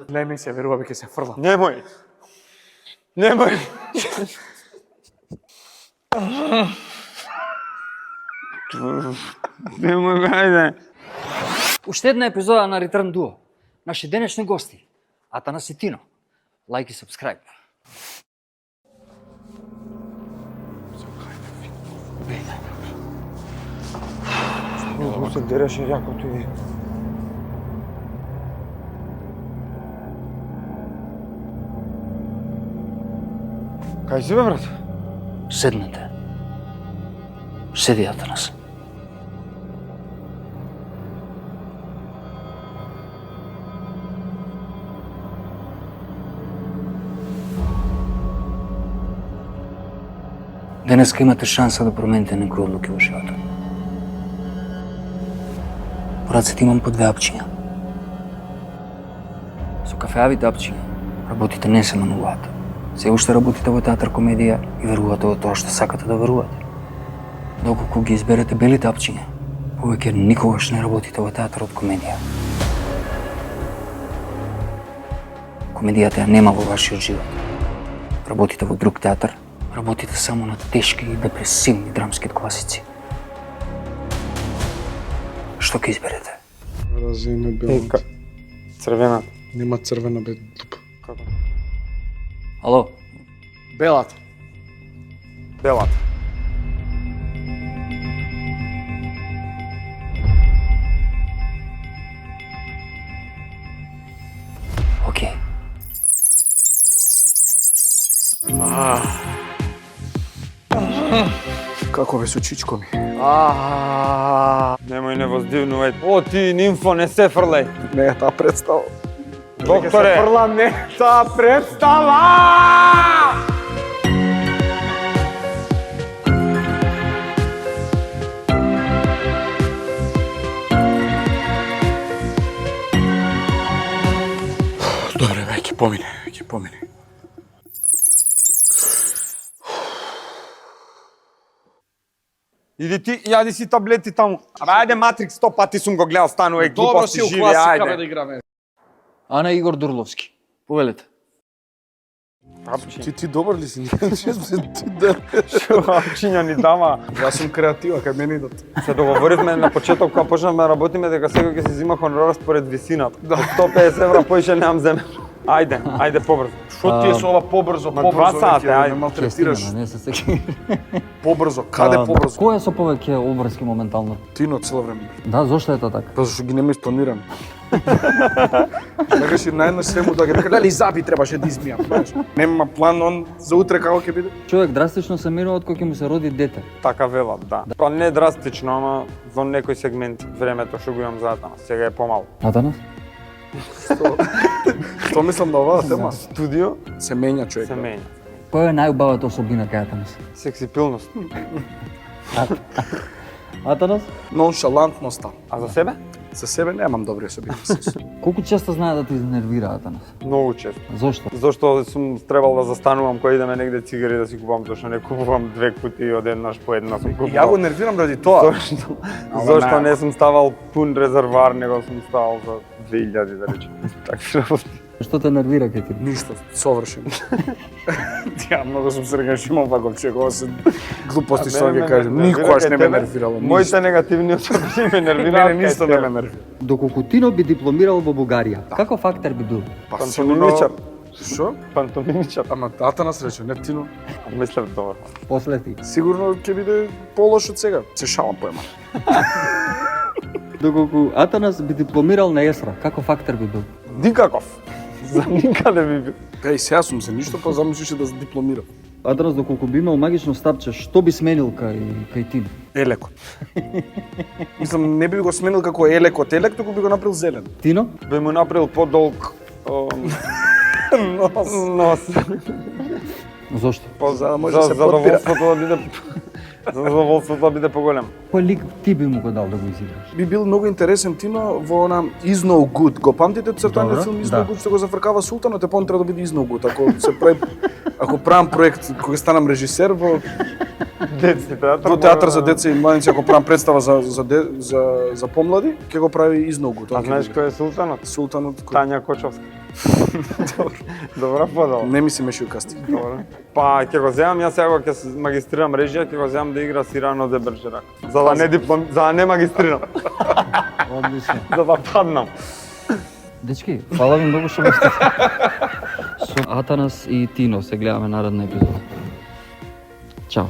Не ми се верува, ќе се фрлам. Немој. Немој. Немој, ајде. Уште една епизода на Return Duo. Наши денешни гости, Атанас и Тино. Лайк и сабскрайб. Го се дереше јакото и... Кај си бе, брат? Седнете. Седи, Атанас. Денеска имате шанса да промените некои одлуки во животот. По рацете имам по 2 апчиња. Со кафеавите апчиња работите не се мануваат. Се уште работите во театар комедија и верувате во тоа што сакате да верувате. Доколку ги изберете белите апчиња, повеќе никогаш не работите во театарот комедија. Комедијата ја нема во вашиот живот. Работите во друг театар, работите само на тешки и депресивни драмски класици. Што ќе изберете? Разиме белата. Црвената. Нема црвена бе туп. Како? Ало, Белата. Белата. окей. Како бе со чичко ми? Немој не воздивнувај. О, ти, нимфо, не се фрлај. Не е таа представа. Докторе. Фрлам не таа представа! Добре, бе, ќе помине. Иди ти, јади си таблети таму. Абе, ајде Матрикс 100 пати сум го гледал, станува и Добро глупости си у живи, класика бе да ајде. играме. Ана Игор Дурловски. Повелете. Ти добар ли си? Ти да. Апчиња ни дава. Јас сум креатива, кај мене идат. Се договоривме на почеток кога почнавме да работиме дека секој ќе се зима хонорар според висината. 150 евра поише немам земе. Ајде побрзо. Што ти е со ова побрзо, Ма 2 сата, веќе, ајде. ме малтретираш. Не се секи. Побрзо, каде побрзо? Кој е со повеќе обврски моментално? Тино цело време. Да, зошто е тоа така? Па зашто ги нема испланирано. Сакаш и најднаш свему да ги река, дали заби требаше да измијам, знаеш. Нема план он за утре како ќе биде. Човек драстично се менува од кога ќе му се роди дете. Така велат, да. Па не драстично, ама во некој сегмент времето што го имам за Атанас, сега е помалку. Атанас? Што мислам на оваа тема? Студио Се менја човек. се менја. Која е најубавата особина кај Атанас? Сексипилност. Атанас? Ноншалантноста. А за себе? За себе немам добри особини. Колку често знае да те изнервира Атанас? Многу често. Зошто? Зошто сум требал да застанувам кога идеме негде цигари да си купувам, зашто не купувам 2 кутии одеднаш по една сум купувал. Ја го нервирам ради тоа. Зошто не сум ставал пун резервар, него сум ставал за 2000 да речем. Такви работи. Што те нервира кај ти? Ништо, совршено. Ја многу сум среќен што имам ваков човек, ова се глупости што ги кажам. Никогаш не ме нервирало. Моите негативни особини ме нервираат. Мене ништо не ме нервира. Доколку Тино би дипломирал во Бугарија, каков актер би бил? Па Пантомимичар. Што? Пантомимичар. Ама Атанас рече, не Тино. Мислев добро. После ти. Сигурно ќе биде полош од сега. Се шалам поема. Доколку Атанас би дипломирал на Есра, каков актер би бил? Никаков. За никаде би бил. Кај сега сум се ништо, па замислише да се дипломирам. Атанас, доколку би имал магично стапче, што би сменил кај Тино? Елекот. Мислам, не би го сменил како елекот елек, туку би го направил зелен. Тино? Би му направил подолг нос. Зошто? За да може да се подпира. задоволството да биде задоволството да биде поголем. Кој лик ти би му го дал да го изиграш? Би бил многу интересен Тино во она Is No Good. Го памтите цртаниот Добро, филм Is да. No Good што го зафркава султанот, е треба да биде Is No Good. Ако правам проект, кога станам режисер во Детски театар. Во театар за деца и младенци, ако правам представа за помлади, ќе го прави изногу. А знаеш кој е султанот? Султанот? Тања Кочовска. Добра подала. Не ми се меши у кастинг. Добро. Па ќе го земам, јас сега ќе се магистрирам режија, ќе го земам да игра Сирано де Берджерак. За да не магистрирам. Одлично. За да паднам. Дечки, фала ви многу што ме сте. Со Атанас и Тино се гледаме наредна епизода. Чао.